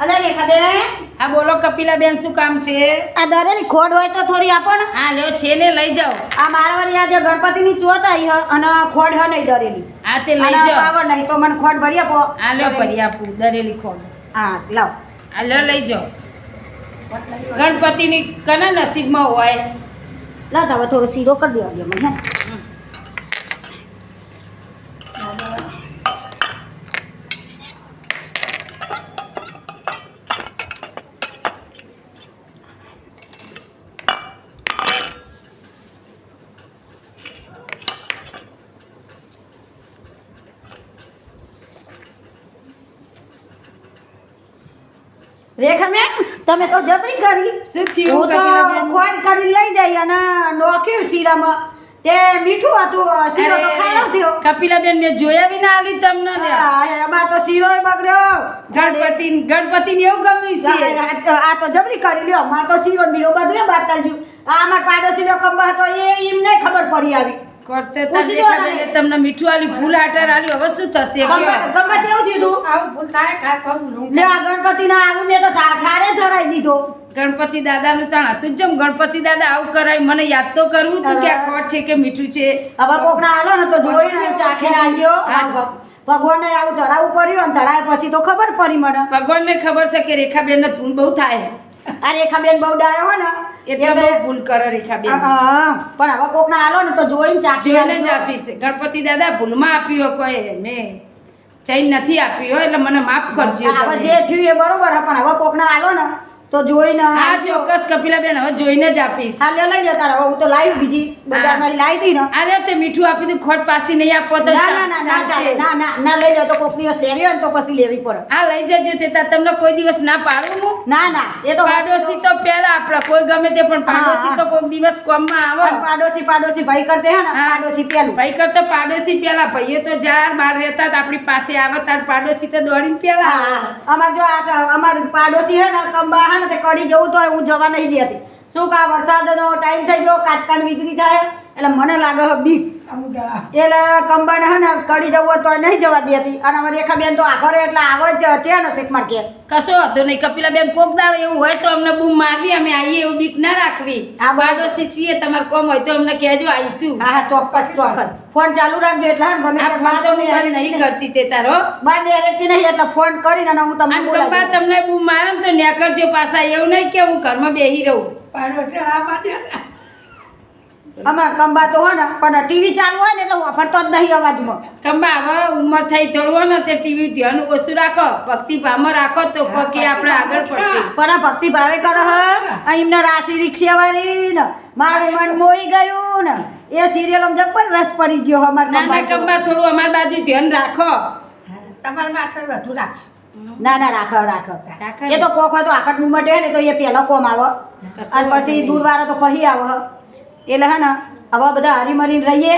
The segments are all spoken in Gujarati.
અલે રેખાબેન, હા બોલો કપિલાબેન, શું કામ છે? આ દરેલી ખોડ હોય તો થોડી આપો ને. હા લ્યો છે ને, લઈ જાઓ. આ મારવાડી આજે ગણપતિની ચોથ આવી હ અને ખોડ હ નહીં દરેલી. હા તે લઈ અને જાઓ. પાવર નહીં તો મને ખોડ ભરી આપો. હા લ્યો ભરી આપું દરેલી ખોડ. હા લાવ. હા લ્યો લઈ જાઓ. ગણપતિની કના નસીબમાં હોય. લાવ તો હવે થોડો શીરો કરી દેવા દે મને. રેખાબેન, તમે તો જબરી કરી. શું થયું હું તો કપિલાબેન? ખોડ કરી લઈ જઈ અને નોખ્યું શીરામાં તે મીઠું હતું. શીરો તો ખારો થયો. કપિલાબેન મેં જોયા વિના આલી તમને ને. અમાર તો શીરોય બગડ્યો. ગણપતિને એવું ગમ્યું છે. આ તો જબરી કરી લ્યો. માર તો શીરો ને બીરો બધું બાતા જ્યું. આ અમાર પાડોશી નો કંબા હતો એ એમ નહીં ખબર પડી આવી. કરતે પૂછી લો દેખાબેને તમને મીઠું આલી, ફૂલ આટર આલી, હવે શું થશે? કંબા કેવું થયું? આવું ભૂલ થાય ખાતું લે આ ગણપતિ ના આવું મેં તો ઠારે ધરાઈ દીધો. ગણપતિ દાદાનું તાણ હતું જેમ ગણપતિ દાદા આવું કરાય, મને યાદ તો કરવું હતું કે આ ખોટ છે કે મીઠું છે. હવે કોક ના આલો ને તો જોઈને ચાખે આવજો. ભગવાન ને આવું ધરાવવું પડ્યું અને ધરાય પછી તો ખબર પડી મને. ભગવાનને ખબર છે કે રેખાબેન ને ભૂલ બહુ થાય, આ રેખાબેન બહુ ડાયો હો ને એટલે બહુ ભૂલ કરે રેખાબેન. પણ હવે કોક ના આલો ને તો જોઈને ચાખી જોઈને જ આપીશ. ગણપતિ દાદા ભૂલમાં આપ્યો કોઈ મેં ચૈન નથી આપ્યો, એટલે મને માફ કરજો. હવે જે થયું એ બરોબર હે, પણ હવે કોક ના આલો ને તો જોઈને. હા ચોક્કસ કપિલાબેન, હવે જોઈને જ આપીશ. હા લે લઈ જતા હવે હું તો લાવી બીજી બજારમાં લાવી હતી ને. અરે તે મીઠું આપી દઉં, ખોટ પાછી નહીં આપો તો ના ના ના ના ચાલે. ના ના ના લઈ જાઓ તો કોક દિવસ લેવી હોય ને તો પછી લેવી પડે. હા લઈ જજો. તે તાર તમને કોઈ દિવસ ના પાડું હું. ના ના એ તો પાડોશી તો પહેલા આપણે કોઈ ગમે તે, પણ પાડોશી તો કોઈક દિવસ કોમમાં આવે. પાડોશી પાડોશી ભાઈ કરતે હે ને પાડોશી પેલું. ભાઈ કરતા પાડોશી પહેલા. ભાઈએ તો જ્યાં બહાર રહેતા હતા આપણી પાસે આવે તાર પાડોશી તો દોડીને પહેલા આવે. અમાર જો અમાર પાડોશી હે ને કંબા હે ને તે કડી જવું તો હું જવા નહીં દેતી. શું કા વરસાદનો ટાઈમ થઈ ગયો, કાટકાન વીજળી થાય એટલે મને લાગે હે બીક. એટલે કંબાને હે ને કડી જવું હોય તો નહીં જવા દેતી. અને અમારી રેખાબેન તો આગળ એટલે આવે જ છે ને શેકમાર કે કશો હતો નહીં. કપિલાબેન કોક દાળ એવું હોય તો અમને બૂમ મારવી, અમે આવીએ એવું બીક ના રાખવી. આ પાડોશી છીએ, તમારે કોમ હોય તો અમને કહેજો, આવીશું. હા હા ચોક્કસ ચોક્કસ. ફોન ચાલુ રાખજો એટલે હે ને ગમે આ વાત તો હું બંધ નહીં કરતી તે તારો. બાર ડેરેક્ટથી નહીં એટલે ફોન કરીને અને હું તમને આમ બોલાવી કંપા તમને બૂમ મારે ને તો નેકરજો પાછા. એવું નહીં કે હું ઘરમાં બેહી રહું. પાડોશી આ માટે અમાર કંબા તો હે ને પણ ટીવી ચાલુ હોય ને એટલે વાપરતો જ નહીં અવાજમાં. કંબા હવે ઉંમર થઈ થોડું ને તે ટીવી ધ્યાન ઓછું રાખો, ભક્તિ ભાવમાં રાખો તો કે આપણે આગળ પડશે. પણ આ ભક્તિ ભાવે કરે હે એમને રાશિ રિક્ષાવાળી ને મારું મન મોઈ ગયું ને એ સિરિયલ જબર રસ પડી ગયો અમાર ના ના કંબા થોડું અમારી બાજુ ધ્યાન રાખો. તમારા માટે વધુ રાખજો. ના ના રાખો રાખો. એ તો કોક હોય તો આકટ મુમટે ને તો એ પહેલો કોમ આવે અને પછી દૂરવાળો તો પછી આવે. એટલે હે ને હવે બધા હરીમરીને રહીએ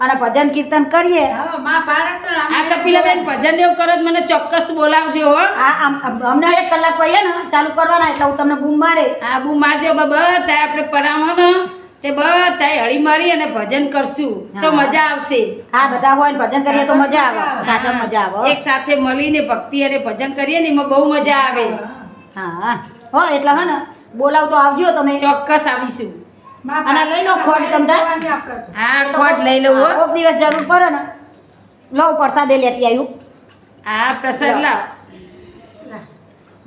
અને ભજન કીર્તન કરીએ. હા મહાભારત તો આ કપિલાબેન ભજન એવું કરો મને ચોક્કસ બોલાવજો હો. અમને 1 કલાક પછી ને ચાલુ કરવાના એટલે હું તમને બૂમ મારે. હા બૂમ મારજો. બધા આપણે પરાવો ને તે બધા હળી મારી અને ભજન કરશું તો મજા આવશે. હા બધા હોય ને ભજન કરીએ તો મજા આવે, સાથે મજા આવે. એક સાથે મળીને ભક્તિ અને ભજન કરીએ ને એમાં બહુ મજા આવે. હા હો એટલે હે ને બોલાવ તો આવજો તમે. ચોક્કસ આવીશું. અને લઈ લો ખોટ તમને. હા ખોટ લઈ લઉં હો. કોક દિવસ જરૂર પડે ને લઉં પ્રસાદે લેતી આવ્યું. હા પ્રસાદ લાવ.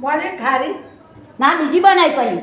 મોને ખારી ના બીજી બનાવી પછી